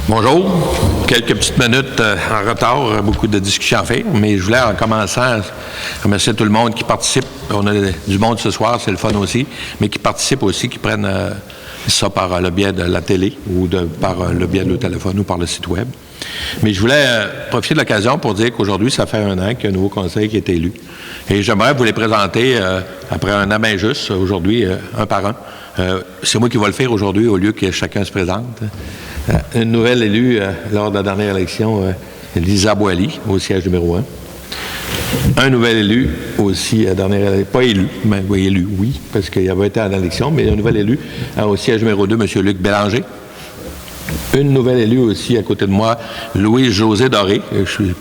Bonjour. Quelques petites minutes en retard, beaucoup de discussions à faire, mais je voulais en commençant remercier tout le monde qui participe. On a du monde ce soir, c'est le fun aussi, mais qui participe aussi, qui prennent ça par le biais de la télé ou par le biais de le téléphone ou par le site web. Mais je voulais profiter de l'occasion pour dire qu'aujourd'hui, ça fait 1 an qu'il y a un nouveau conseil qui est élu. Et j'aimerais vous les présenter après 1 an bien juste, aujourd'hui, un par un. C'est moi qui vais le faire aujourd'hui au lieu que chacun se présente. Une nouvelle élue lors de la dernière élection, Lisa Boily, au siège numéro 1. Un nouvel élu aussi, pas élu, mais oui, élu, oui, parce qu'il avait été à l'élection, mais un nouvel élu au siège numéro 2, M. Luc Bélanger. Une nouvelle élue aussi à côté de moi, Louis-José Doré.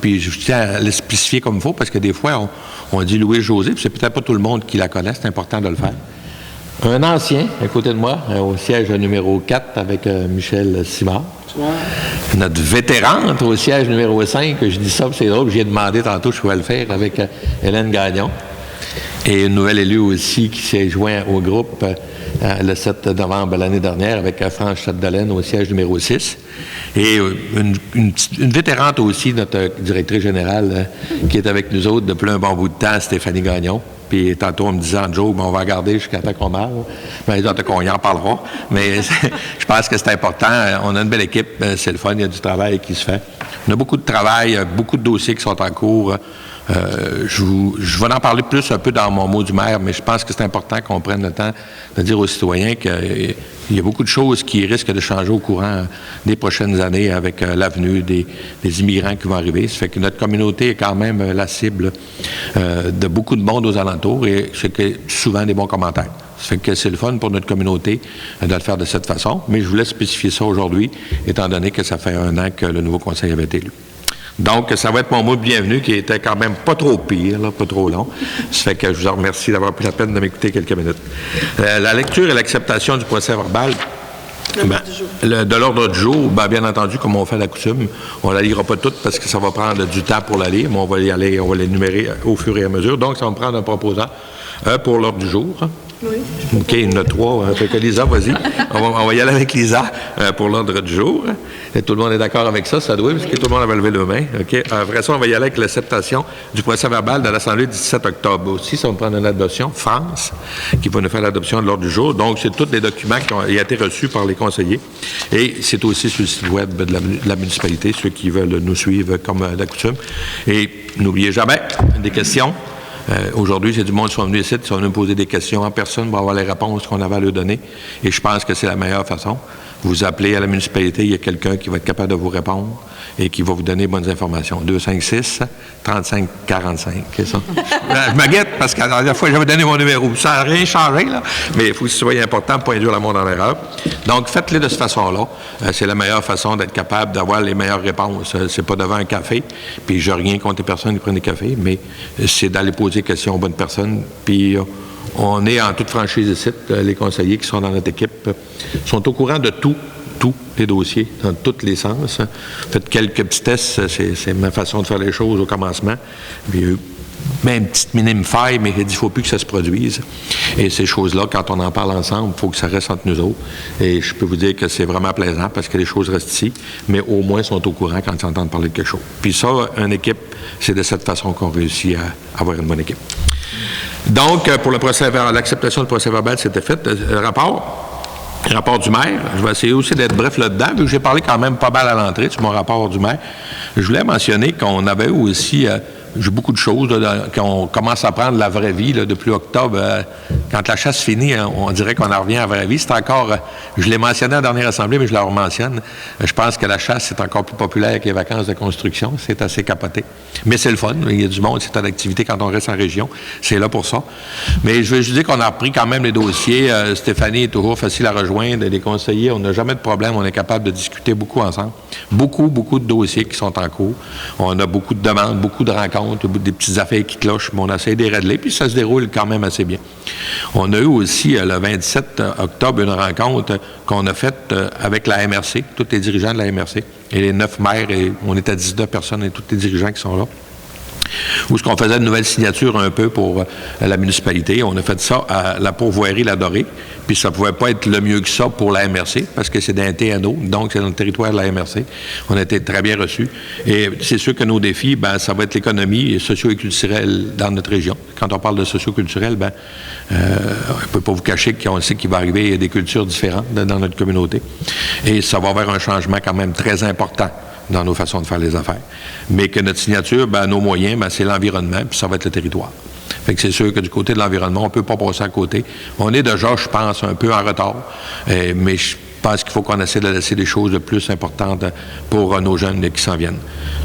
Puis je tiens à le spécifier comme il faut, parce que des fois, on dit Louis-José, puis c'est peut-être pas tout le monde qui la connaît, c'est important de le faire. Un ancien à côté de moi, au siège numéro 4 avec Michel Simard. Notre vétérante au siège numéro 5, je dis ça, c'est drôle, j'ai demandé tantôt, je pouvais le faire avec Hélène Gagnon. Et une nouvelle élue aussi qui s'est joint au groupe le 7 novembre l'année dernière avec Franche Chapdelaine au siège numéro 6. Et une vétérante aussi, notre directrice générale, qui est avec nous autres depuis un bon bout de temps, Stéphanie Gagnon. Puis tantôt, on me disait en joke, on va regarder jusqu'à temps qu'on meurt. Mais en tout cas, on y en parlera. Mais je pense que c'est important. On a une belle équipe. C'est le fun. Il y a du travail qui se fait. On a beaucoup de travail, beaucoup de dossiers qui sont en cours. Je vais en parler plus un peu dans mon mot du maire, mais je pense que c'est important qu'on prenne le temps de dire aux citoyens qu'il y a beaucoup de choses qui risquent de changer au courant des prochaines années avec l'avenue des immigrants qui vont arriver. Ça fait que notre communauté est quand même la cible de beaucoup de monde aux alentours et c'est que souvent des bons commentaires. Ça fait que c'est le fun pour notre communauté de le faire de cette façon, mais je voulais spécifier ça aujourd'hui, étant donné que ça fait 1 an que le nouveau conseil avait été élu. Donc, ça va être mon mot de bienvenue qui était quand même pas trop pire, là, pas trop long. Ça fait que je vous en remercie d'avoir pris la peine de m'écouter quelques minutes. La lecture et l'acceptation du procès verbal de l'ordre du jour, bien entendu, comme on fait à la coutume, on ne la lira pas toute parce que ça va prendre du temps pour la lire, mais on va l'énumérer au fur et à mesure. Donc, ça va me prendre un proposant pour l'ordre du jour. Oui. OK, il y en a 3. Fait que Lisa, vas-y. On va y aller avec Lisa pour l'ordre du jour. Et tout le monde est d'accord avec ça, ça doit, parce que tout le monde avait levé le main. OK. Après ça, on va y aller avec l'acceptation du procès verbal de l'Assemblée du 17 octobre. Aussi, ça va me prendre une adoption, France, qui va nous faire l'adoption de l'ordre du jour. Donc, c'est tous les documents qui ont été reçus par les conseillers. Et c'est aussi sur le site web de la municipalité, ceux qui veulent nous suivre comme la coutume. Et n'oubliez jamais, des questions. Aujourd'hui, c'est du monde qui sont venus ici, qui sont venus me poser des questions en personne pour avoir les réponses qu'on avait à leur donner. Et je pense que c'est la meilleure façon. Vous appelez à la municipalité, il y a quelqu'un qui va être capable de vous répondre et qui va vous donner bonnes informations. 256-3545, c'est ça? Je me guette parce que la dernière fois, j'avais donné mon numéro. Ça n'a rien changé, là, mais il faut que ce soit important pour induire le monde en erreur. Donc, faites-le de cette façon-là. C'est la meilleure façon d'être capable d'avoir les meilleures réponses. C'est pas devant un café, puis je n'ai rien contre les personnes qui prennent des cafés, mais c'est d'aller poser des questions aux bonnes personnes, puis on est en toute franchise ici. Les conseillers qui sont dans notre équipe sont au courant de tous les dossiers, dans tous les sens. Faites quelques petits tests, c'est ma façon de faire les choses au commencement. Puis, même une petite minime faille, mais il ne faut plus que ça se produise. Et ces choses-là, quand on en parle ensemble, il faut que ça reste entre nous autres. Et je peux vous dire que c'est vraiment plaisant parce que les choses restent ici, mais au moins sont au courant quand ils entendent parler de quelque chose. Puis ça, une équipe, c'est de cette façon qu'on réussit à avoir une bonne équipe. Donc, pour l'acceptation du procès verbal, c'était fait. Le rapport du maire, je vais essayer aussi d'être bref là-dedans, vu que j'ai parlé quand même pas mal à l'entrée sur mon rapport du maire. Je voulais mentionner qu'on avait aussi j'ai beaucoup de choses qu'on commence à prendre la vraie vie là, depuis octobre. Quand la chasse finit, on dirait qu'on en revient à la vraie vie. C'est encore, je l'ai mentionné à la dernière assemblée, mais je la rementionne. Je pense que la chasse est encore plus populaire que les vacances de construction. C'est assez capoté. Mais c'est le fun. Il y a du monde, c'est une activité quand on reste en région. C'est là pour ça. Mais je veux juste dire qu'on a repris quand même les dossiers. Stéphanie est toujours facile à rejoindre. Les conseillers, on n'a jamais de problème. On est capable de discuter beaucoup ensemble. Beaucoup de dossiers qui sont en cours. On a beaucoup de demandes, beaucoup de rencontres, des petites affaires qui clochent, mais on essaie de les régler, puis ça se déroule quand même assez bien. On a eu aussi, le 27 octobre, une rencontre qu'on a faite avec la MRC, tous les dirigeants de la MRC, et les 9 maires, et on est à 19 personnes, et tous les dirigeants qui sont là. où est-ce qu'on faisait une nouvelle signature un peu pour la municipalité. On a fait ça à la pourvoirie La Dorée, puis ça ne pouvait pas être le mieux que ça pour la MRC, parce que c'est d'un TNO, donc c'est dans le territoire de la MRC. On a été très bien reçus. Et c'est sûr que nos défis, ben, ça va être l'économie socio et culturelle dans notre région. Quand on parle de socio-culturel, ben, on ne peut pas vous cacher qu'on sait qu'il va arriver des cultures différentes dans notre communauté. Et ça va avoir un changement quand même très important dans nos façons de faire les affaires. Mais que notre signature, ben, nos moyens, ben, c'est l'environnement, puis ça va être le territoire. Fait que c'est sûr que du côté de l'environnement, on ne peut pas passer à côté. On est déjà, je pense, un peu en retard, mais je pense qu'il faut qu'on essaie de laisser des choses de plus importantes pour nos jeunes qui s'en viennent.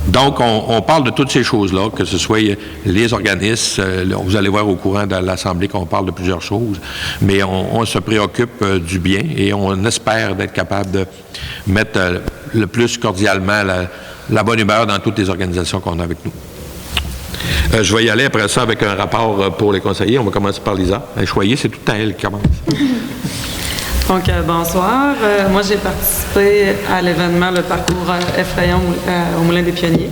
Donc, on parle de toutes ces choses-là, que ce soit les organismes, vous allez voir au courant de l'Assemblée qu'on parle de plusieurs choses, mais on se préoccupe du bien et on espère d'être capable de mettre le plus cordialement la bonne humeur dans toutes les organisations qu'on a avec nous. Je vais y aller après ça avec un rapport pour les conseillers. On va commencer par Lisa. Choyer, c'est tout le temps elle qui commence. Donc, bonsoir. Moi, j'ai participé à l'événement Le Parcours effrayant au Moulin des Pionniers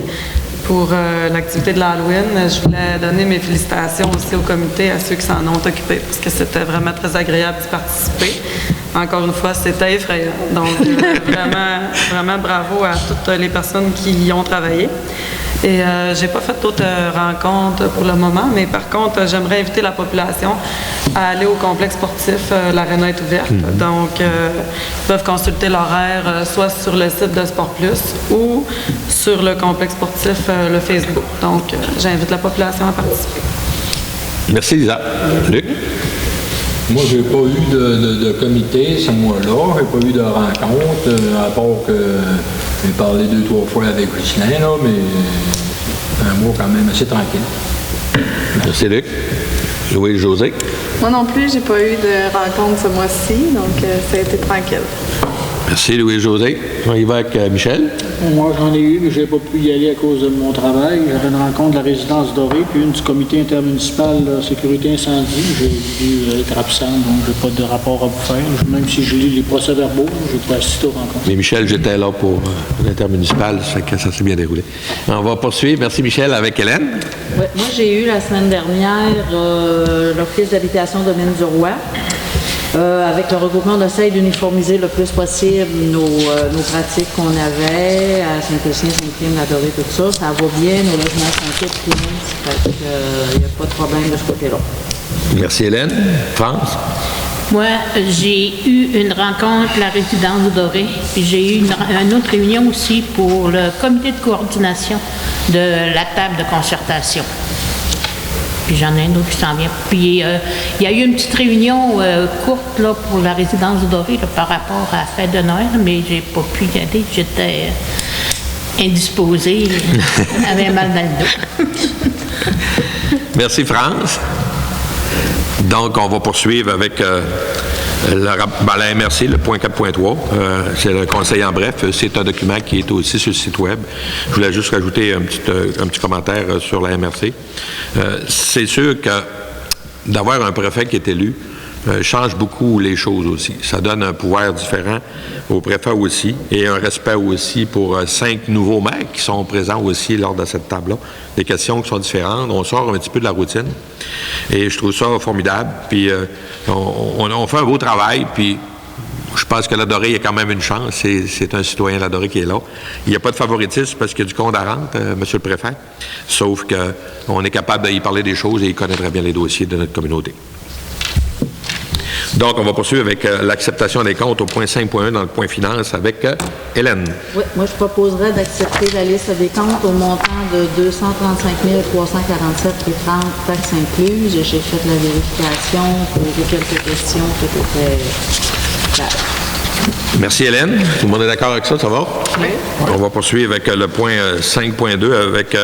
pour l'activité de l'Halloween. Je voulais donner mes félicitations aussi au comité, à ceux qui s'en ont occupé, parce que c'était vraiment très agréable d'y participer. Encore une fois, c'était effrayant. Donc, vraiment bravo à toutes les personnes qui y ont travaillé. Et j'ai pas fait d'autres rencontres pour le moment, mais par contre, j'aimerais inviter la population à aller au complexe sportif. L'aréna est ouverte, donc ils peuvent consulter l'horaire soit sur le site de Sport Plus ou sur le complexe sportif, le Facebook. Donc, j'invite la population à participer. Merci, Lisa. Luc? Moi, j'ai pas eu de comité ce mois-là. J'ai pas eu de rencontre, à part que j'ai parlé 2-3 fois avec Justin, là, mais un mois quand même assez tranquille. Merci, Luc. Louis-José? Moi non plus, j'ai pas eu de rencontre ce mois-ci, donc ça a été tranquille. Merci, Louis-José. On y va avec Michel. Moi, j'en ai eu, mais je n'ai pas pu y aller à cause de mon travail. J'avais une rencontre de la résidence dorée, puis une du comité intermunicipal sécurité incendie. J'ai dû être absent, donc je n'ai pas de rapport à vous faire. Même si je lis les procès-verbaux, je n'ai pas assisté aux rencontres. Mais Michel, j'étais là pour l'intermunicipal, ça fait que ça s'est bien déroulé. On va poursuivre. Merci, Michel, avec Hélène. Ouais, moi, j'ai eu la semaine dernière l'Office d'habitation de Mine-du-Roi. Avec le regroupement, on essaye d'uniformiser le plus possible nos pratiques qu'on avait à Saint-Lucien, Saint-Crime, La Dorée, tout ça. Ça va bien, nos logements sont tous clean, fait qu'il n'y a pas de problème de ce côté-là. Merci, Hélène. France? Moi, j'ai eu une rencontre à la résidence de Dorée, puis j'ai eu une autre réunion aussi pour le comité de coordination de la table de concertation. Puis j'en ai un autre qui s'en vient. Puis il y a eu une petite réunion courte là, pour la résidence de Dorée là, par rapport à la fête de Noël, mais j'ai pas pu y aller. J'étais indisposée, j'avais mal dans le dos. Merci, France. Donc, on va poursuivre avec la MRC, le point 4.3. C'est le conseil en bref. C'est un document qui est aussi sur le site Web. Je voulais juste rajouter un petit commentaire sur la MRC. C'est sûr que d'avoir un préfet qui est élu change beaucoup les choses aussi. Ça donne un pouvoir différent au préfet aussi et un respect aussi pour 5 nouveaux maires qui sont présents aussi lors de cette table-là. Des questions qui sont différentes. On sort un petit peu de la routine et je trouve ça formidable. Puis on fait un beau travail, puis je pense que La Dorée, il y a quand même une chance. C'est un citoyen La Dorée qui est là. Il n'y a pas de favoritisme parce qu'il y a du compte à rente, monsieur le préfet. Sauf qu'on est capable d'y parler des choses et il connaît très bien les dossiers de notre communauté. Donc, on va poursuivre avec l'acceptation des comptes au point 5.1 dans le point finance avec Hélène. Oui, moi, je proposerais d'accepter la liste des comptes au montant de 235 347 et 30 taxes incluses. J'ai fait la vérification, posé quelques questions, tout était clair. Merci, Hélène. Tout le monde est d'accord avec ça? Ça va? Oui. On va poursuivre avec le point 5.2 avec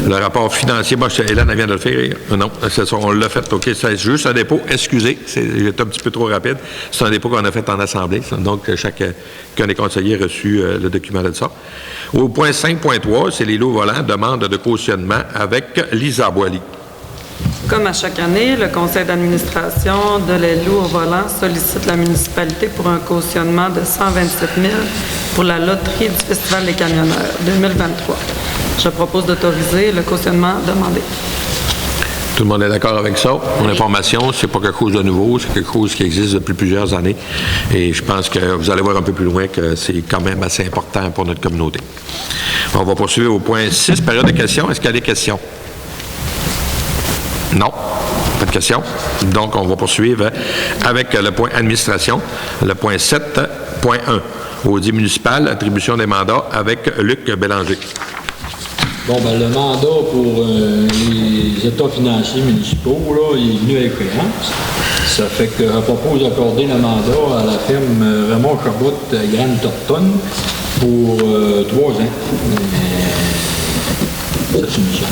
le rapport financier. Moi, Hélène, elle vient de le faire. Non, c'est ça, on l'a fait. OK, c'est juste un dépôt. Excusez, j'étais un petit peu trop rapide. C'est un dépôt qu'on a fait en Assemblée. Donc, chacun des conseillers a reçu le document de ça. Au point 5.3, c'est les lots volants, demande de cautionnement avec Lisa Boily. Comme à chaque année, le conseil d'administration de Les Loups au volant sollicite la municipalité pour un cautionnement de 127 000 pour la loterie du Festival des camionneurs 2023. Je propose d'autoriser le cautionnement demandé. Tout le monde est d'accord avec ça? Mon information, c'est pas quelque chose de nouveau, c'est quelque chose qui existe depuis plusieurs années. Et je pense que vous allez voir un peu plus loin que c'est quand même assez important pour notre communauté. On va poursuivre au point 6, période de questions. Est-ce qu'il y a des questions? Non. Pas de questions. Donc, on va poursuivre avec le point administration, le point 7.1. Audit municipal, attribution des mandats avec Luc Bélanger. Bon, ben, le mandat pour les états financiers municipaux, là, il est venu avec créance. Ça fait que je propose d'accorder le mandat à la firme Raymond Chabot Graham Thornton pour 3 ans. C'est une mission.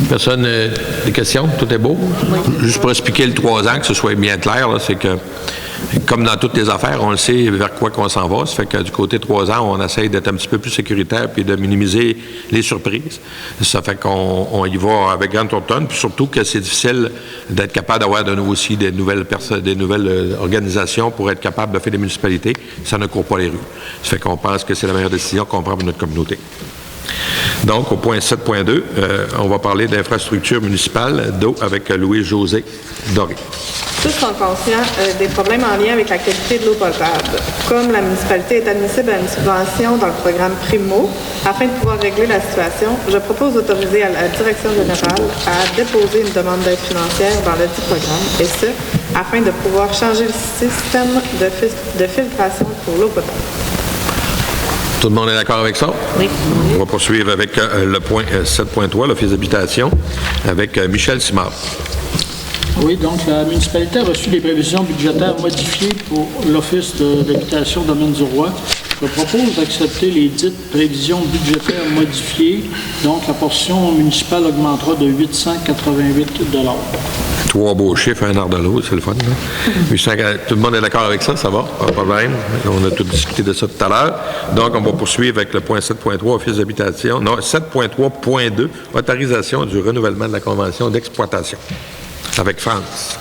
Personne, des questions? Tout est beau? Oui. Juste pour expliquer le 3 ans, que ce soit bien clair, là, c'est que, comme dans toutes les affaires, on le sait vers quoi qu'on s'en va. Ça fait que du côté 3 ans, on essaye d'être un petit peu plus sécuritaire puis de minimiser les surprises. Ça fait qu'on y va avec Graham Thornton, puis surtout que c'est difficile d'être capable d'avoir de nouveau aussi des nouvelles organisations pour être capable de faire des municipalités. Ça ne court pas les rues. Ça fait qu'on pense que c'est la meilleure décision qu'on prend pour notre communauté. Donc, au point 7.2, on va parler d'infrastructure municipale d'eau avec Louis-José Doré. Tous sont conscients des problèmes en lien avec la qualité de l'eau potable. Comme la municipalité est admissible à une subvention dans le programme Primo, afin de pouvoir régler la situation, je propose d'autoriser à la direction générale à déposer une demande d'aide financière dans le dit programme, et ce, afin de pouvoir changer le système de filtration pour l'eau potable. Tout le monde est d'accord avec ça? Oui. On va poursuivre avec le point 7.3, l'Office d'habitation, avec Michel Simard. Oui, donc la municipalité a reçu des prévisions budgétaires modifiées pour l'Office d'habitation Domaine du Roi. Je propose d'accepter les dites prévisions budgétaires modifiées. Donc, la portion municipale augmentera de 888 $. 3 beaux chiffres, un art de l'eau, c'est le fun. Tout le monde est d'accord avec ça, ça va? Pas de problème. On a tout discuté de ça tout à l'heure. Donc, on va poursuivre avec le point 7.3, Office d'habitation. Non, 7.3.2, autorisation du renouvellement de la convention d'exploitation. Avec France.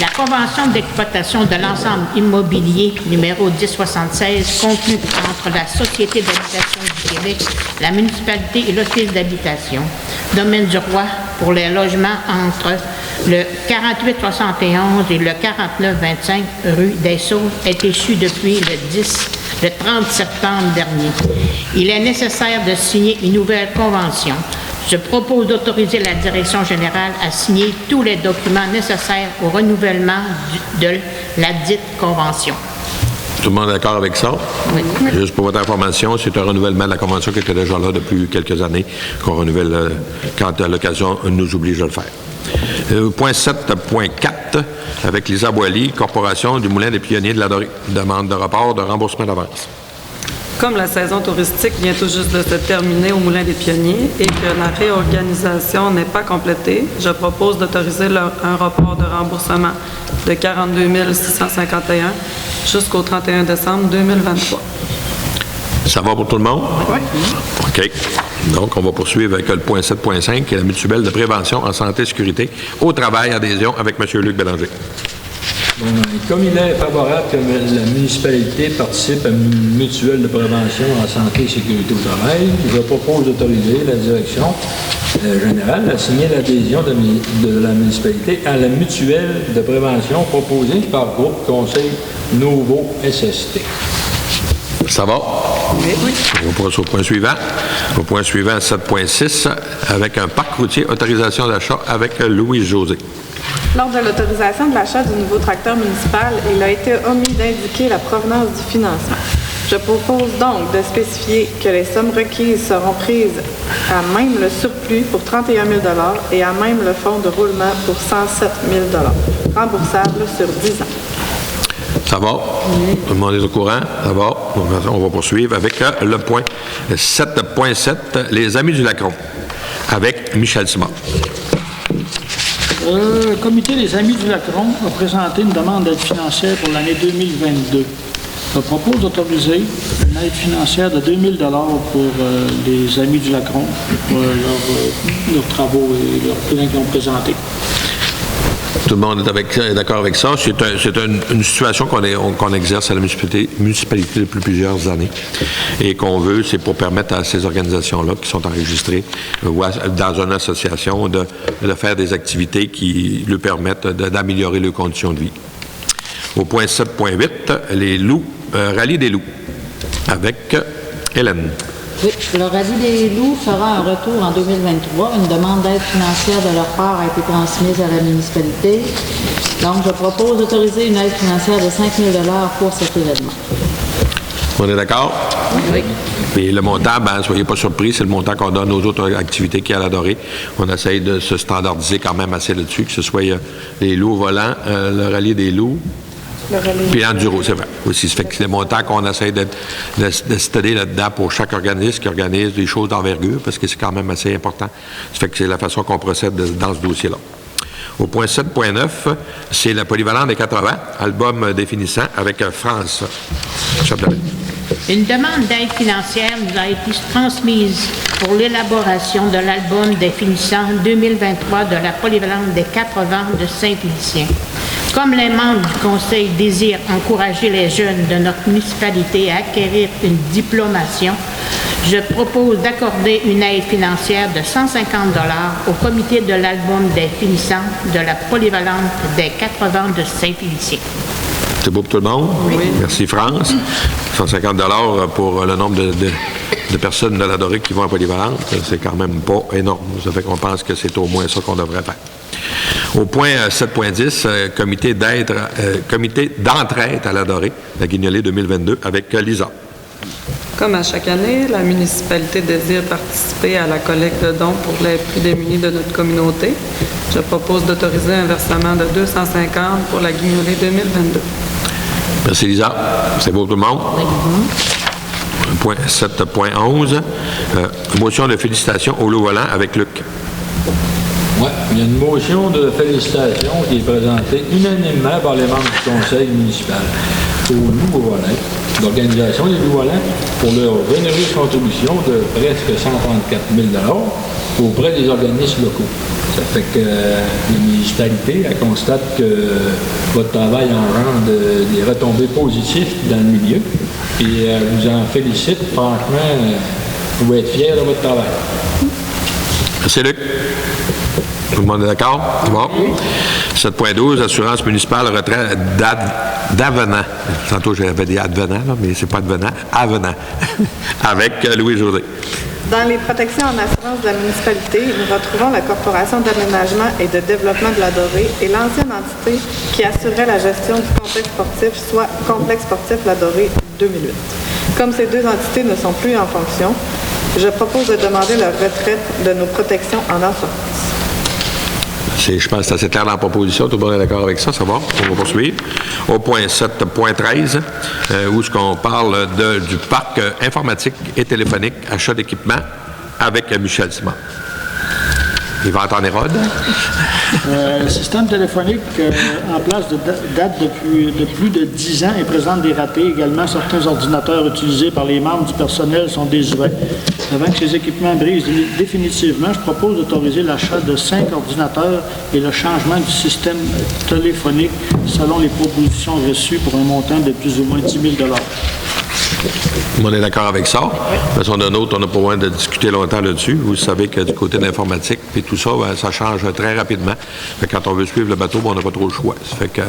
La convention d'exploitation de l'ensemble immobilier numéro 1076 conclue entre la Société d'habitation du Québec, la municipalité et l'Office d'habitation Domaine du Roi pour les logements entre le 4871 et le 4925 rue des Saules est échue depuis le 30 septembre dernier. Il est nécessaire de signer une nouvelle convention. Je propose d'autoriser la direction générale à signer tous les documents nécessaires au renouvellement de la dite convention. Tout le monde est d'accord avec ça? Oui. Juste pour votre information, c'est un renouvellement de la convention qui était déjà là depuis quelques années, qu'on renouvelle quand l'occasion nous oblige à le faire. Point 7.4, avec Lisa Boily, Corporation du Moulin des Pionniers de la Dorée. Demande de rapport de remboursement d'avance. Comme la saison touristique vient tout juste de se terminer au Moulin des Pionniers et que la réorganisation n'est pas complétée, je propose d'autoriser un report de remboursement de 42 651 jusqu'au 31 décembre 2023. Ça va pour tout le monde? Oui. OK. Donc, on va poursuivre avec le point 7.5, qui est la mutuelle de prévention en santé et sécurité au travail, adhésion avec M. Luc Bélanger. Bon, comme il est favorable que la municipalité participe à une mutuelle de prévention en santé et sécurité au travail, je propose d'autoriser la direction générale à signer l'adhésion de la municipalité à la mutuelle de prévention proposée par Groupe Conseil Nouveau SST. Ça va? Oui. On va passer au point suivant. Au point suivant, 7.6, avec un parc routier, autorisation d'achat avec Louis-José. Lors de l'autorisation de l'achat du nouveau tracteur municipal, il a été omis d'indiquer la provenance du financement. Je propose donc de spécifier que les sommes requises seront prises à même le surplus pour 31 000 $ et à même le fonds de roulement pour 107 000 $, remboursable sur 10 ans. Ça va? Oui. Tout le monde est au courant? Ça va? On va poursuivre avec le point 7.7, les Amis du Lacron, avec Michel Simard. Le comité des Amis du Lacron a présenté une demande d'aide financière pour l'année 2022. Je propose d'autoriser une aide financière de 2 000 $ pour les Amis du Lacron, pour leurs travaux et leurs plans qu'ils ont présentés. Tout le monde est d'accord avec ça. C'est une situation qu'on exerce à la municipalité depuis plusieurs années et qu'on veut, c'est pour permettre à ces organisations-là qui sont enregistrées dans une association de faire des activités qui leur permettent d'améliorer leurs conditions de vie. Au point 7.8, les loups, rallye des loups, avec Hélène. Oui, le rallye des loups fera un retour en 2023. Une demande d'aide financière de leur part a été transmise à la municipalité. Donc, je propose d'autoriser une aide financière de 5 000 $ pour cet événement. On est d'accord? Oui. Et le montant, soyez pas surpris, c'est le montant qu'on donne aux autres activités qui à l'adoré. On essaye de se standardiser quand même assez là-dessus, que ce soit les loups volants, le rallye des loups, puis enduro, c'est vrai. Aussi, ça fait que c'est le montant qu'on essaie d'installer là-dedans pour chaque organisme qui organise des choses d'envergure, parce que c'est quand même assez important. Ça fait que c'est la façon qu'on procède dans ce dossier-là. Au point 7.9, c'est la polyvalente des 80, album définissant avec France Chapdelaine. Une demande d'aide financière nous a été transmise pour l'élaboration de l'album définissant 2023 de la polyvalente des 80 de Saint-Félicien. Comme les membres du Conseil désirent encourager les jeunes de notre municipalité à acquérir une diplomation, je propose d'accorder une aide financière de 150 $ au comité de l'album des finissants de la polyvalente des 80 de Saint-Félicien. C'est beau pour tout le monde? Oui. Merci, France. 150 $ pour le nombre de personnes de l'adoré qui vont à polyvalente, c'est quand même pas énorme. Ça fait qu'on pense que c'est au moins ça qu'on devrait faire. Au point 7.10, comité d'entraide à l'adoré, la Guignolée 2022, avec Lisa. Comme à chaque année, la municipalité désire participer à la collecte de dons pour les plus démunis de notre communauté. Je propose d'autoriser un versement de 250 pour la Guignolée 2022. Merci, Lisa. C'est beau tout le monde? Point 7.11, motion de félicitations au loup volant avec Luc. Oui, il y a une motion de félicitations qui est présentée unanimement par les membres du conseil municipal aux loups volants, l'organisation des loups volants, pour leur généreuse contribution de presque 134 000 $ auprès des organismes locaux. Ça fait que la municipalité elle constate que votre travail engendre des retombées positives dans le milieu et elle vous en félicite. Franchement, vous pouvez être fiers de votre travail. Merci, Luc. Tout le monde est d'accord? Bon. 7.12, assurance municipale, retrait d'avenant. Tantôt, j'avais dit advenant, là, mais c'est pas advenant, avenant. Avec Louis-José. Dans les protections en assurance de la municipalité, nous retrouvons la Corporation d'aménagement et de développement de l'Adoré et l'ancienne entité qui assurait la gestion du complexe sportif, soit Complexe sportif l'Adoré 2008. Comme ces deux entités ne sont plus en fonction, je propose de demander leur retraite de nos protections en assurance. Je pense que c'est assez clair dans la proposition. Tout le monde est d'accord avec ça. Ça va? On va poursuivre. Au point 7.13, où est-ce qu'on parle du parc informatique et téléphonique, achat d'équipement avec Michel Simon. Il va entendre Hérode. Le système téléphonique en place date de plus de 10 ans et présente des ratés. Également, certains ordinateurs utilisés par les membres du personnel sont désuets. Avant que ces équipements brisent définitivement, je propose d'autoriser l'achat de 5 ordinateurs et le changement du système téléphonique selon les propositions reçues pour un montant de plus ou moins 10 000 $. On est d'accord avec ça. De façon d'un autre, on n'a pas besoin de discuter longtemps là-dessus. Vous savez que du côté de l'informatique et tout ça, ça change très rapidement. Fait que quand on veut suivre le bateau, on n'a pas trop le choix. Ça fait que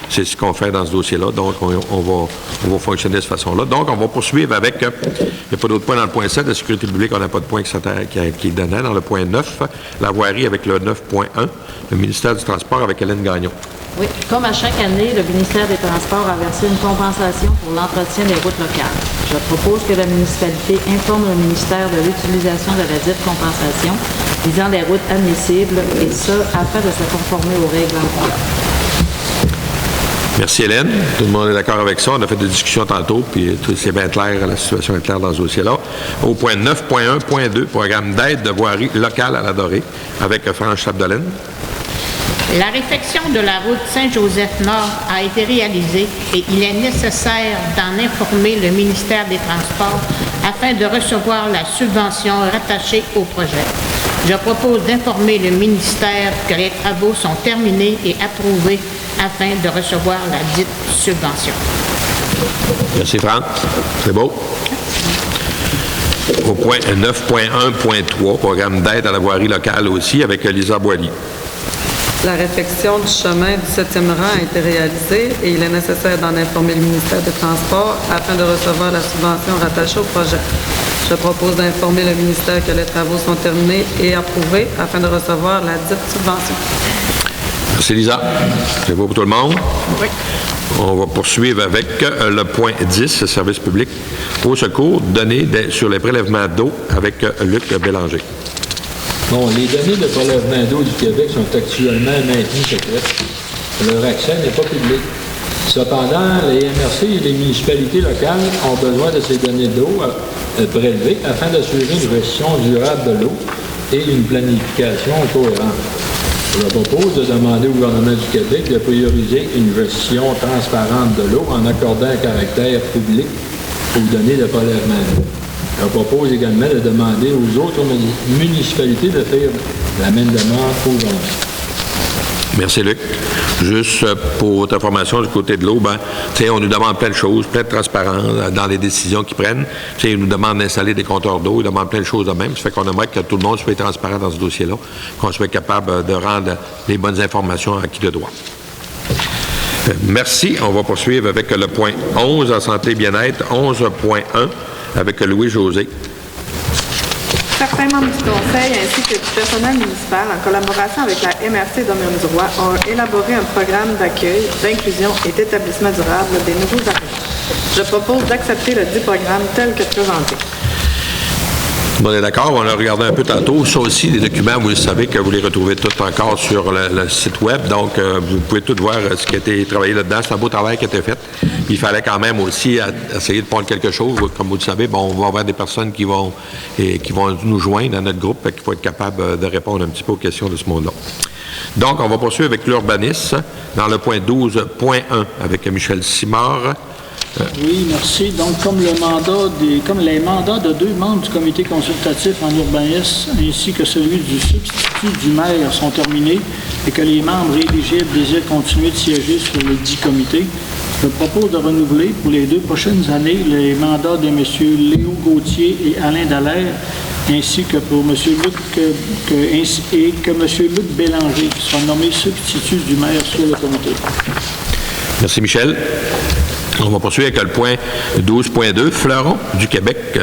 c'est ce qu'on fait dans ce dossier-là. Donc, on va fonctionner de cette façon-là. Donc, on va poursuivre avec, il n'y a pas d'autre point dans le point 7, la sécurité publique, on n'a pas de point qui donnait. Dans le point 9, la voirie avec le 9.1, le ministère du Transport avec Hélène Gagnon. Oui, comme à chaque année, le ministère des Transports a versé une compensation pour l'entretien des routes locales. Je propose que la municipalité informe le ministère de l'utilisation de la dite compensation visant les routes admissibles, et ce, afin de se conformer aux règles en vigueur. Merci, Hélène. Tout le monde est d'accord avec ça. On a fait des discussions tantôt, puis c'est bien clair, la situation est claire dans ce dossier-là. Au point 9.1.2, programme d'aide de voirie locale à l'Adoré, avec France Chapdelaine. La réfection de la route Saint-Joseph-Nord a été réalisée et il est nécessaire d'en informer le ministère des Transports afin de recevoir la subvention rattachée au projet. Je propose d'informer le ministère que les travaux sont terminés et approuvés afin de recevoir la dite subvention. Merci, Franck. C'est beau. Au point 9.1.3, programme d'aide à la voirie locale aussi, avec Lisa Boilly. La réfection du chemin du 7e rang a été réalisée et il est nécessaire d'en informer le ministère des Transports afin de recevoir la subvention rattachée au projet. Je propose d'informer le ministère que les travaux sont terminés et approuvés afin de recevoir la dite subvention. Merci, Lisa. C'est beau pour tout le monde? Oui. On va poursuivre avec le point 10, service public au secours, données sur les prélèvements d'eau avec Luc Bélanger. Bon, les données de prélèvement d'eau du Québec sont actuellement maintenues secrètes. Leur accès n'est pas public. Cependant, les MRC et les municipalités locales ont besoin de ces données d'eau prélevées afin d'assurer une gestion durable de l'eau et une planification cohérente. Je propose de demander au gouvernement du Québec de prioriser une gestion transparente de l'eau en accordant un caractère public aux données de prélèvement d'eau. Je propose également de demander aux autres municipalités de faire la même demande aux gens. Merci, Luc. Juste pour votre information du côté de l'eau, on nous demande plein de choses, plein de transparence dans les décisions qu'ils prennent. Ils nous demandent d'installer des compteurs d'eau, ils demandent plein de choses de même. Ça fait qu'on aimerait que tout le monde soit transparent dans ce dossier-là, qu'on soit capable de rendre les bonnes informations à qui de droit. Merci. On va poursuivre avec le point 11 en santé et bien-être, 11.1 avec Louis-José. Certains membres du Conseil ainsi que du personnel municipal, en collaboration avec la MRC Domaine-du-Roi, ont élaboré un programme d'accueil, d'inclusion et d'établissement durable des nouveaux arrivants. Je propose d'accepter le dit programme tel que présenté. On est d'accord, on l'a regardé un peu tantôt. Ça aussi, les documents, vous le savez que vous les retrouvez tous encore sur le site web. Donc, vous pouvez tout voir ce qui a été travaillé là-dedans. C'est un beau travail qui a été fait. Il fallait quand même aussi essayer de prendre quelque chose. Comme vous le savez, on va avoir des personnes qui vont nous joindre dans notre groupe et qui vont être capables de répondre un petit peu aux questions de ce monde-là. Donc, on va poursuivre avec l'urbanisme dans le point 12.1 avec Michel Simard. Oui, merci. Donc, comme les mandats de 2 membres du comité consultatif en urbanisme ainsi que celui du substitut du maire sont terminés et que les membres éligibles désirent continuer de siéger sur le dit comité, je propose de renouveler pour les 2 prochaines années les mandats de M. Léo Gauthier et Alain Dallaire, ainsi que pour M. Luc Bélanger, qui sera nommé substitut du maire sur le comité. Merci, Michel. On va poursuivre avec le point 12.2, Fleuron du Québec.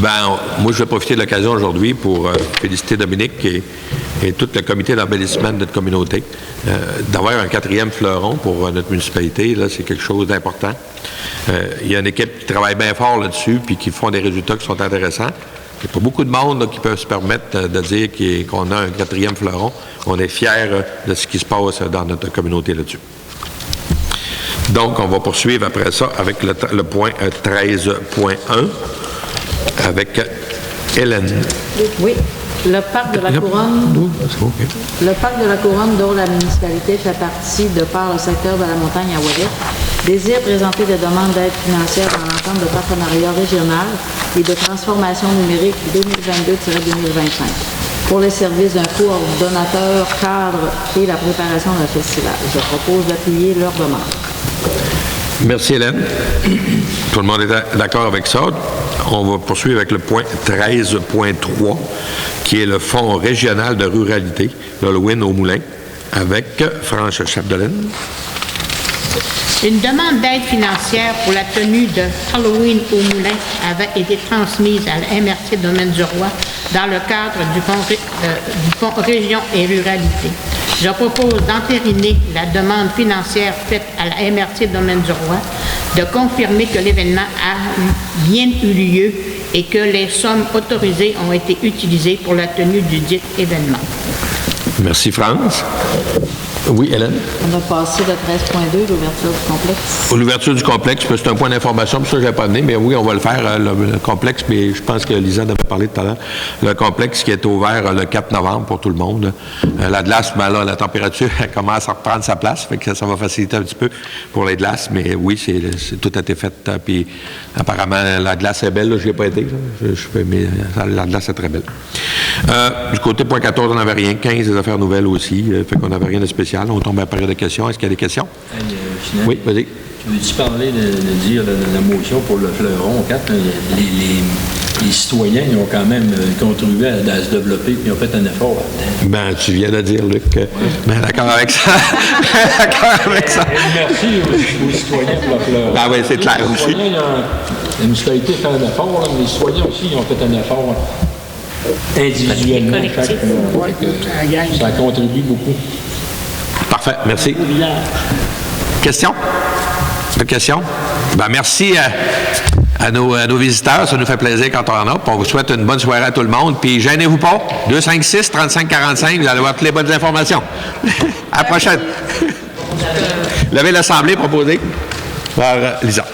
Moi, je vais profiter de l'occasion aujourd'hui pour féliciter Dominique et tout le comité d'embellissement de notre communauté. D'avoir un 4e fleuron pour notre municipalité, là, c'est quelque chose d'important. Il y a une équipe qui travaille bien fort là-dessus puis qui font des résultats qui sont intéressants. Il n'y a pas beaucoup de monde là, qui peuvent se permettre de dire qu'on a un 4e fleuron. On est fiers de ce qui se passe dans notre communauté là-dessus. Donc, on va poursuivre après ça avec le point 13.1 avec Hélène. Oui. Le parc de la Couronne, le parc de la Couronne, dont la municipalité fait partie de par le secteur de la montagne à Ouellet, désire présenter des demandes d'aide financière dans l'entente de partenariat régional et de transformation numérique 2022-2025 pour les services d'un coordonnateur cadre et la préparation d'un festival. Je propose d'appuyer leur demande. Merci, Hélène. Tout le monde est d'accord avec ça. On va poursuivre avec le point 13.3, qui est le Fonds régional de ruralité, l'Halloween au Moulin, avec Franche Chapdelaine. Une demande d'aide financière pour la tenue de Halloween au Moulin avait été transmise à la MRC Domaine-du-Roi dans le cadre du Fonds Région et Ruralité. Je propose d'entériner la demande financière faite à la MRC Domaine-du-Roi, de confirmer que l'événement a bien eu lieu et que les sommes autorisées ont été utilisées pour la tenue du dit événement. Merci, France. Oui, Hélène? On a passé de 13.2, l'ouverture du complexe. L'ouverture du complexe, c'est un point d'information, pour ça je n'ai pas donné, mais oui, on va le faire, le complexe, mais je pense que Lisa en avait parlé tout à l'heure. Le complexe qui est ouvert le 4 novembre pour tout le monde. La glace, ben là, la température elle commence à reprendre sa place, fait que ça va faciliter un petit peu pour les glaces, mais oui, c'est tout a été fait. Puis apparemment, la glace est belle, là, je n'y ai pas été, mais la glace est très belle. Du côté point 14, on n'avait rien. 15, des affaires nouvelles aussi, fait qu'on n'avait rien de spécial. On tombe à la période de questions. Est-ce qu'il y a des questions? Oui, vas-y. Tu veux-tu parler de dire la motion pour le fleuron 4? Les citoyens ils ont quand même contribué à se développer et ils ont fait un effort là-dedans. Ben, tu viens de dire, Luc. Ben, d'accord avec ça. D'accord avec ça. Merci aux citoyens pour le fleuron. Ben oui, c'est clair aussi. La municipalité fait un effort, là, mais les citoyens aussi ils ont fait un effort individuellement. Ça contribue beaucoup. Parfait, merci. Question? Pas de questions? Ben, merci à nos visiteurs. Ça nous fait plaisir quand on en a. Puis on vous souhaite une bonne soirée à tout le monde. Puis gênez-vous pas. 256-3545, vous allez avoir toutes les bonnes informations. À la prochaine. Levez l'Assemblée proposée par Lisa.